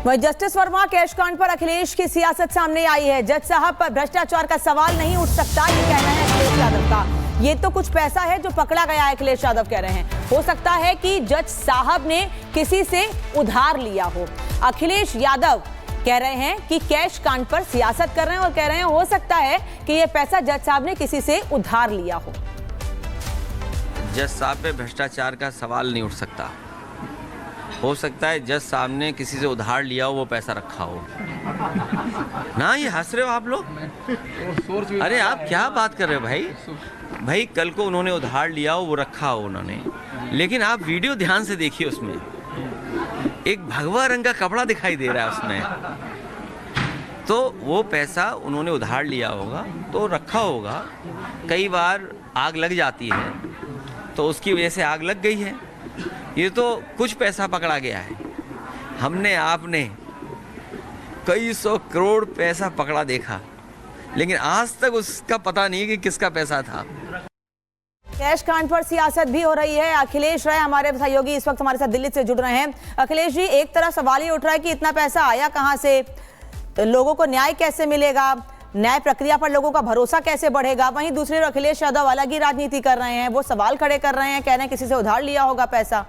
वहीं justice Verma cash कांड पर अखिलेश की सियासत सामने आई है। जज साहब पर भ्रष्टाचार का सवाल नहीं उठ सकता, ये कहना है अखिलेश यादव का। ये तो कुछ पैसा है जो पकड़ा गया है, अखिलेश यादव कह रहे हैं। हो सकता है कि जज साहब ने किसी से उधार लिया हो। अखिलेश यादव कह रहे हैं कि कैश कांड पर सियासत कर रहे हैं और कह रहे हैं हो सकता है कि ये पैसा जज साहब ने किसी से उधार लिया हो। जज साहब पे भ्रष्टाचार का सवाल नहीं उठ सकता। हो सकता है जज साहब ने किसी से उधार लिया हो, वो पैसा रखा हो ना। ये हंस रहे हो आप लोग? अरे आप क्या बात कर रहे हो भाई? कल को उन्होंने उधार लिया हो, वो रखा हो उन्होंने, लेकिन आप वीडियो ध्यान से देखिए, उसमें एक भगवा रंग का कपड़ा दिखाई दे रहा है उसमें। तो वो पैसा उन्होंने उधार लिया होगा तो रखा होगा। कई बार आग लग जाती है तो उसकी वजह से आग लग गई है। ये तो कुछ पैसा पकड़ा गया है। हमने आपने कई सौ करोड़ पैसा पकड़ा देखा, लेकिन आज तक उसका पता नहीं कि किसका पैसा था। कैश कांड पर सियासत भी हो रही है। अखिलेश राय हमारे सहयोगी इस वक्त हमारे साथ दिल्ली से जुड़ रहे हैं। अखिलेश जी, एक तरफ सवाल ही उठ रहा है कि इतना पैसा आया कहां से, लोगों को न्याय कैसे मिलेगा, न्याय प्रक्रिया पर लोगों का भरोसा कैसे बढ़ेगा। वहीं दूसरी ओर अखिलेश यादव अलग ही राजनीति कर रहे हैं, वो सवाल खड़े कर रहे हैं, कह रहे हैं किसी से उधार लिया होगा पैसा।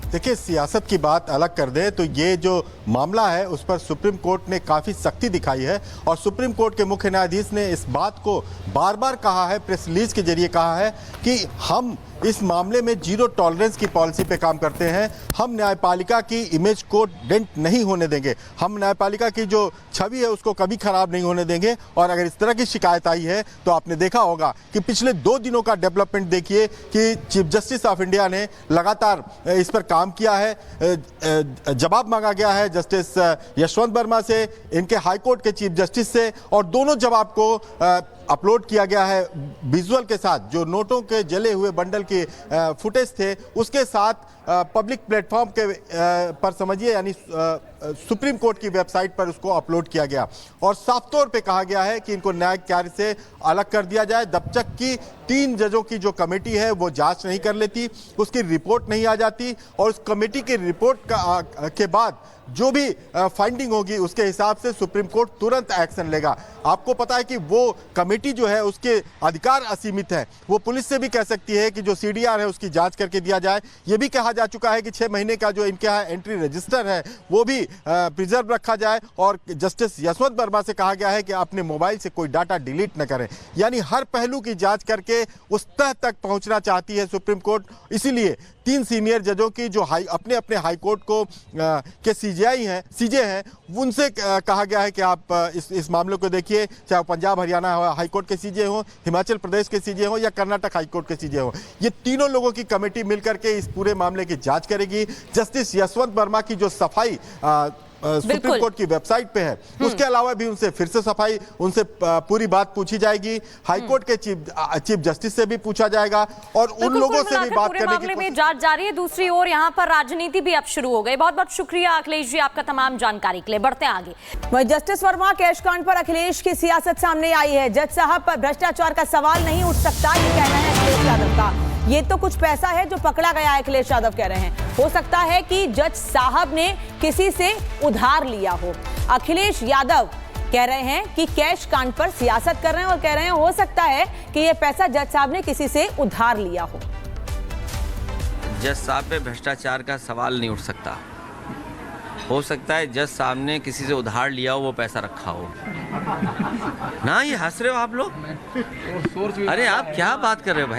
देखिए, सियासत की बात अलग कर दे तो ये जो मामला है उस पर सुप्रीम कोर्ट ने काफ़ी सख्ती दिखाई है और सुप्रीम कोर्ट के मुख्य न्यायाधीश ने इस बात को बार बार कहा है, प्रेस रिलीज के जरिए कहा है कि हम इस मामले में जीरो टॉलरेंस की पॉलिसी पे काम करते हैं। हम न्यायपालिका की इमेज को डेंट नहीं होने देंगे, हम न्यायपालिका की जो छवि है उसको कभी खराब नहीं होने देंगे। और अगर इस तरह की शिकायत आई है तो आपने देखा होगा कि पिछले 2 दिनों का डेवलपमेंट देखिए कि चीफ जस्टिस ऑफ इंडिया ने लगातार इस पर काम किया है। जवाब मांगा गया है जस्टिस यशवंत वर्मा से, इनके हाईकोर्ट के चीफ जस्टिस से, और दोनों जवाब को अपलोड किया गया है विजुअल के साथ। जो नोटों के जले हुए बंडल के फुटेज थे उसके साथ पब्लिक प्लेटफॉर्म के पर समझिए, यानी सुप्रीम कोर्ट की वेबसाइट पर उसको अपलोड किया गया और साफ तौर पे कहा गया है कि इनको न्यायिक कार्य से अलग कर दिया जाए जब तक कि 3 जजों की जो कमेटी है वो जांच नहीं कर लेती, उसकी रिपोर्ट नहीं आ जाती, और उस कमेटी की रिपोर्ट के बाद जो भी फाइंडिंग होगी उसके हिसाब से सुप्रीम कोर्ट तुरंत एक्शन लेगा। आपको पता है कि वो कमेटी जो है उसके अधिकार असीमित है, वो पुलिस से भी कह सकती है कि जो CDR है उसकी जांच करके दिया जाए। ये भी कहा जा चुका है कि 6 महीने का जो इनके यहाँ एंट्री रजिस्टर है वो भी प्रिजर्व रखा जाए, और जस्टिस यशवंत वर्मा से कहा गया है कि अपने मोबाइल से कोई डाटा डिलीट न करें। यानी हर पहलू की जांच करके उस तह तक पहुंचना चाहती है सुप्रीम कोर्ट। इसीलिए 3 सीनियर जजों की जो अपने अपने हाई कोर्ट को के सीजे हैं उनसे कहा गया है कि आप इस मामले को देखिए, चाहे पंजाब हरियाणा हाई कोर्ट के सीजे हों, हिमाचल प्रदेश के सीजे हों या कर्नाटक हाई कोर्ट के सीजे हों, ये तीनों लोगों की कमेटी मिलकर के इस पूरे मामले की जांच करेगी। जस्टिस यशवंत वर्मा की जो सफाई सुप्रीम कोर्ट की वेबसाइट पे है, उसके अलावा भी उनसे फिर से सफाई, उनसे पूरी बात पूछी जाएगी। हाईकोर्ट के चीफ जस्टिस से भी पूछा जाएगा और उन लोगों से भी बात करने की में जांच जारी है। दूसरी ओर यहाँ पर राजनीति भी अब शुरू हो गई। बहुत बहुत शुक्रिया अखिलेश जी आपका तमाम जानकारी के लिए। बढ़ते हैं आगे। वहीं जस्टिस वर्मा कैश कांड पर अखिलेश की सियासत सामने आई है। जज साहब पर भ्रष्टाचार का सवाल नहीं उठ सकता, ये कहना है अखिलेश यादव का। ये तो कुछ पैसा है जो पकड़ा गया है, अखिलेश यादव कह रहे हैं। हो सकता है कि जज साहब ने किसी से उधार लिया हो। अखिलेश यादव कह रहे हैं कि कैश कांड पर सियासत कर रहे हैं और कह रहे हैं हो सकता है कि ये पैसा जज साहब ने किसी से उधार लिया हो। जज साहब पे भ्रष्टाचार का सवाल नहीं उठ सकता। हो सकता है जज साहब ने किसी से उधार लिया हो, वो पैसा रखा हो ना। ये हंस रहे हो आप लोग? अरे आप क्या बात कर रहे हो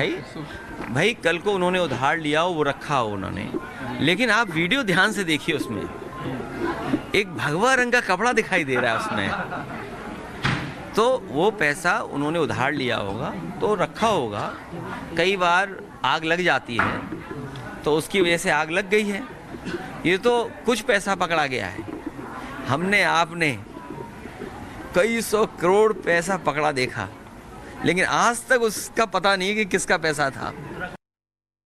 भाई? कल को उन्होंने उधार लिया हो, वो रखा हो उन्होंने, लेकिन आप वीडियो ध्यान से देखिए, उसमें एक भगवा रंग का कपड़ा दिखाई दे रहा है उसमें। तो वो पैसा उन्होंने उधार लिया होगा तो रखा होगा। कई बार आग लग जाती है तो उसकी वजह से आग लग गई है। ये तो कुछ पैसा पकड़ा गया है। हमने आपने कई सौ करोड़ पैसा पकड़ा देखा, लेकिन आज तक उसका पता नहीं कि किसका पैसा था।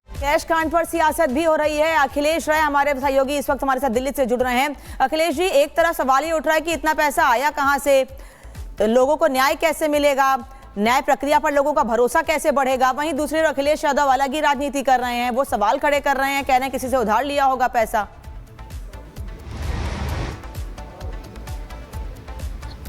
कैश कांड पर सियासत भी हो रही है। अखिलेश राय हमारे सहयोगी इस वक्त हमारे साथ दिल्ली से जुड़ रहे हैं। अखिलेश जी, एक तरफ सवाल ही उठ रहा है कि इतना पैसा आया कहां से, लोगों को न्याय कैसे मिलेगा, न्याय प्रक्रिया पर लोगों का भरोसा कैसे बढ़ेगा? वहीं दूसरी ओर अखिलेश यादव अलग ही राजनीति कर रहे हैं, वो सवाल खड़े कर रहे हैं, कह रहे हैं किसी से उधार लिया होगा पैसा।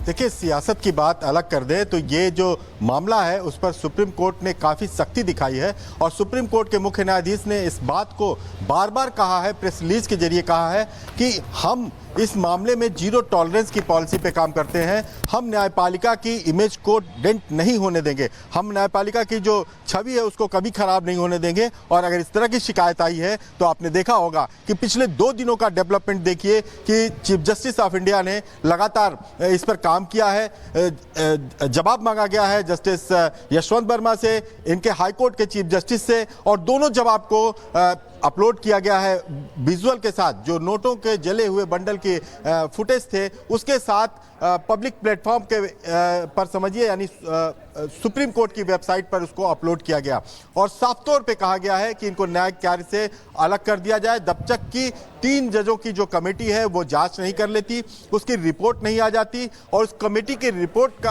देखिए, सियासत की बात अलग कर दे तो ये जो मामला है उस पर सुप्रीम कोर्ट ने काफ़ी सख्ती दिखाई है और सुप्रीम कोर्ट के मुख्य न्यायाधीश ने इस बात को बार बार कहा है, प्रेस रिलीज के जरिए कहा है कि हम इस मामले में जीरो टॉलरेंस की पॉलिसी पे काम करते हैं। हम न्यायपालिका की इमेज को डेंट नहीं होने देंगे, हम न्यायपालिका की जो छवि है उसको कभी खराब नहीं होने देंगे। और अगर इस तरह की शिकायत आई है तो आपने देखा होगा कि पिछले 2 दिनों का डेवलपमेंट देखिए कि चीफ जस्टिस ऑफ इंडिया ने लगातार इस पर काम किया है। जवाब मांगा गया है जस्टिस यशवंत वर्मा से, इनके हाईकोर्ट के चीफ जस्टिस से, और दोनों जवाब को अपलोड किया गया है विजुअल के साथ। जो नोटों के जले हुए बंडल के फुटेज थे उसके साथ पब्लिक प्लेटफॉर्म के पर समझिए, यानी सुप्रीम कोर्ट की वेबसाइट पर उसको अपलोड किया गया और साफ तौर पे कहा गया है कि इनको न्यायिक कार्य से अलग कर दिया जाए। जब तक कि 3 जजों की जो कमेटी है वो जांच नहीं कर लेती, उसकी रिपोर्ट नहीं आ जाती और उस कमेटी की रिपोर्ट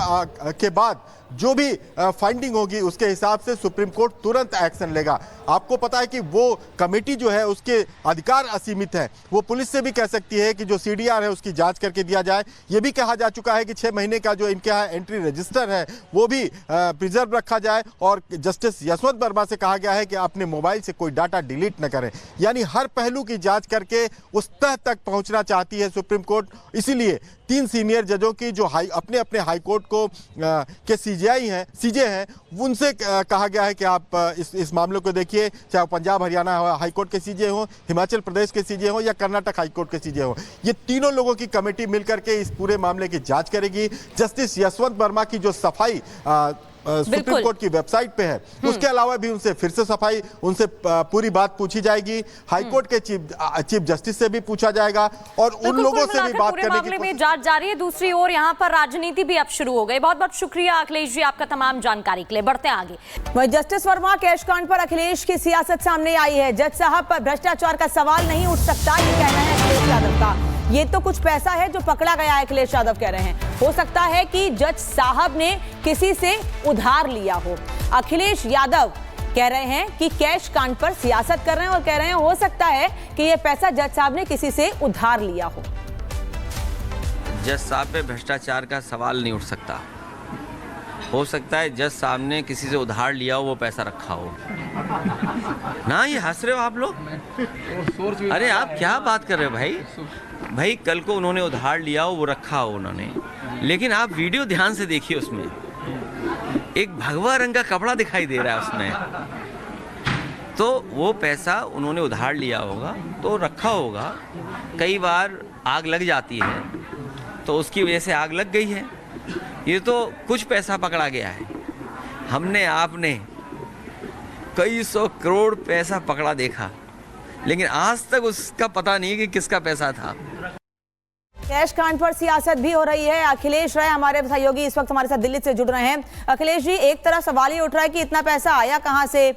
के बाद जो भी फाइंडिंग होगी उसके हिसाब से सुप्रीम कोर्ट तुरंत एक्शन लेगा। आपको पता है कि वो कमेटी जो है उसके अधिकार असीमित है, वो पुलिस से भी कह सकती है कि जो सीडीआर है उसकी जांच करके दिया जाए। ये भी कहा जा चुका है कि 6 महीने का जो इनके यहाँ एंट्री रजिस्टर है वो भी प्रिजर्व रखा जाए और जस्टिस यशवंत वर्मा से कहा गया है कि अपने मोबाइल से कोई डाटा डिलीट न करें। यानी हर पहलू की जांच करके उस तह तक पहुंचना चाहती है सुप्रीम कोर्ट। इसीलिए 3 सीनियर जजों की जो अपने अपने हाई कोर्ट को के सीजे हैं उनसे कहा गया है कि आप इस मामले को देखिए, चाहे पंजाब हरियाणा हाई कोर्ट के सीजे हों, हिमाचल प्रदेश के सीजे हों या कर्नाटक हाई कोर्ट के सीजे हों, ये तीनों लोगों की कमेटी मिलकर के इस पूरे मामले की जांच करेगी। जस्टिस यशवंत वर्मा की जो सफाई सुप्रीम कोर्ट की वेबसाइट पे है, उसके अलावा भी उनसे फिर से सफाई, उनसे पूरी बात पूछी जाएगी। हाईकोर्ट के चीफ जस्टिस से भी पूछा जाएगा और उन लोगों से भी बात करने की में जांच जारी है। दूसरी ओर यहाँ पर राजनीति भी अब शुरू हो गई। बहुत बहुत शुक्रिया अखिलेश जी आपका तमाम जानकारी के लिए। बढ़ते हैं आगे। वहीं जस्टिस वर्मा कैश कांड पर अखिलेश की सियासत सामने आई है। जज साहब पर भ्रष्टाचार का सवाल नहीं उठ सकता, ये कहना है अखिलेश यादव का। ये तो कुछ पैसा है जो पकड़ा गया है, अखिलेश यादव कह रहे हैं। हो सकता है कि जज साहब ने किसी से उधार लिया हो। अखिलेश यादव कह रहे हैं कि कैश कांड पर सियासत कर रहे हैं और कह रहे हैं हो सकता है कि ये पैसा जज साहब ने किसी से उधार लिया हो। जज साहब पे भ्रष्टाचार का सवाल नहीं उठ सकता। हो सकता है जज साहब ने किसी से उधार लिया हो, वो पैसा रखा हो ना। ये हंस रहे हो आप लोग? अरे आप क्या बात कर रहे हो भाई? कल को उन्होंने उधार लिया हो, वो रखा हो उन्होंने, लेकिन आप वीडियो ध्यान से देखिए, उसमें एक भगवा रंग का कपड़ा दिखाई दे रहा है उसमें। तो वो पैसा उन्होंने उधार लिया होगा तो रखा होगा। कई बार आग लग जाती है तो उसकी वजह से आग लग गई है। ये तो कुछ पैसा पकड़ा गया है। हमने आपने कई 100 करोड़ पैसा पकड़ा देखा, लेकिन आज तक उसका पता नहीं कि किसका पैसा था। कैश कांड पर सियासत भी हो रही है। अखिलेश राय हमारे सहयोगी इस वक्त हमारे साथ दिल्ली से जुड़ रहे हैं। अखिलेश जी, एक तरफ सवाल ये उठ रहा है कि इतना पैसा आया कहां से,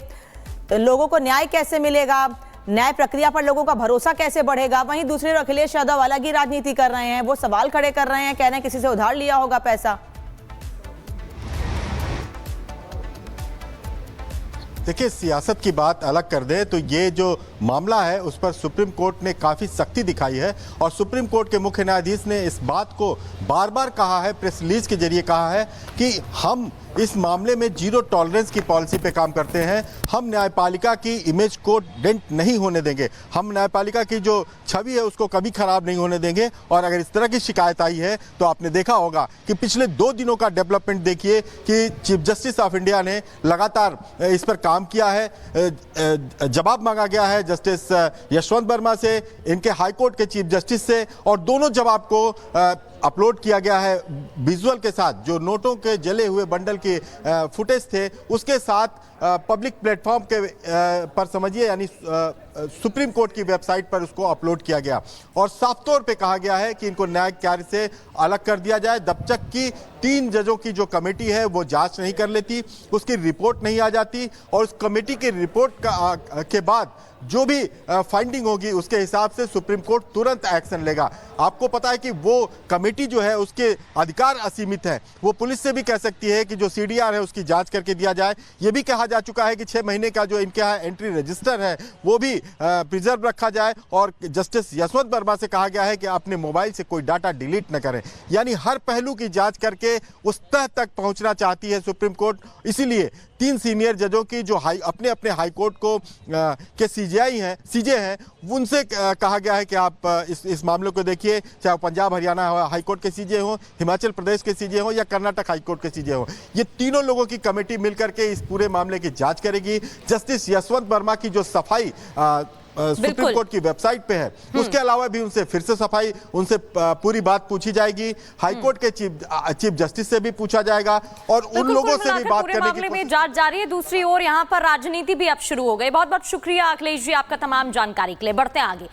तो लोगों को न्याय कैसे मिलेगा, न्याय प्रक्रिया पर लोगों का भरोसा कैसे बढ़ेगा। वहीं दूसरी ओर अखिलेश यादव अलग ही राजनीति कर रहे हैं, वो सवाल खड़े कर रहे हैं, कह रहे हैं किसी से उधार लिया होगा पैसा। देखिए, सियासत की बात अलग कर दे तो ये जो मामला है उस पर सुप्रीम कोर्ट ने काफ़ी सख्ती दिखाई है और सुप्रीम कोर्ट के मुख्य न्यायाधीश ने इस बात को बार बार कहा है, प्रेस रिलीज के जरिए कहा है कि हम इस मामले में जीरो टॉलरेंस की पॉलिसी पे काम करते हैं। हम न्यायपालिका की इमेज को डेंट नहीं होने देंगे, हम न्यायपालिका की जो छवि है उसको कभी खराब नहीं होने देंगे। और अगर इस तरह की शिकायत आई है तो आपने देखा होगा कि पिछले 2 दिनों का डेवलपमेंट देखिए कि चीफ जस्टिस ऑफ इंडिया ने लगातार इस पर काम किया है। जवाब मांगा गया है जस्टिस यशवंत वर्मा से, इनके हाईकोर्ट के चीफ जस्टिस से, और दोनों जवाब को अपलोड किया गया है विजुअल के साथ। जो नोटों के जले हुए बंडल के फुटेज थे उसके साथ पब्लिक प्लेटफॉर्म के पर समझिए, यानी सुप्रीम कोर्ट की वेबसाइट पर उसको अपलोड किया गया और साफ तौर पे कहा गया है कि इनको न्यायिक कार्य से अलग कर दिया जाए जब तक कि 3 जजों की जो कमेटी है वो जांच नहीं कर लेती, उसकी रिपोर्ट नहीं आ जाती और उस कमेटी की रिपोर्ट के बाद जो भी फाइंडिंग होगी उसके हिसाब से सुप्रीम कोर्ट तुरंत एक्शन लेगा। आपको पता है कि वो कमेटी जो है उसके अधिकार असीमित है, वो पुलिस से भी कह सकती है कि जो सीडीआर है उसकी जांच करके दिया जाए। ये भी कहा जा चुका है कि 6 महीने का जो इनके यहाँ एंट्री रजिस्टर है वो भी प्रिजर्व रखा जाए और जस्टिस यशवंत वर्मा से कहा गया है कि अपने मोबाइल से कोई डाटा डिलीट न करें। यानी हर पहलू की जांच करके उस तह तक पहुंचना चाहती है सुप्रीम कोर्ट। इसीलिए 3 सीनियर जजों की जो अपने अपने हाई कोर्ट को के सीजे हैं उनसे कहा गया है कि आप इस मामले को देखिए, चाहे पंजाब हरियाणा हाई कोर्ट के सीजे हो, हिमाचल प्रदेश के सीजे हो या कर्नाटक हाई कोर्ट के सीजे हो, ये तीनों लोगों की कमेटी मिलकर के इस पूरे मामले की जांच करेगी। जस्टिस यशवंत वर्मा की जो सफाई सुप्रीम कोर्ट की वेबसाइट पे है, उसके अलावा भी उनसे फिर से सफाई, उनसे पूरी बात पूछी जाएगी। हाई कोर्ट के चीफ जस्टिस से भी पूछा जाएगा और उन लोगों से भी बात करने की में जांच जारी है। दूसरी ओर यहाँ पर राजनीति भी अब शुरू हो गई। बहुत बहुत शुक्रिया अखिलेश जी आपका तमाम जानकारी के लिए। बढ़ते हैं आगे।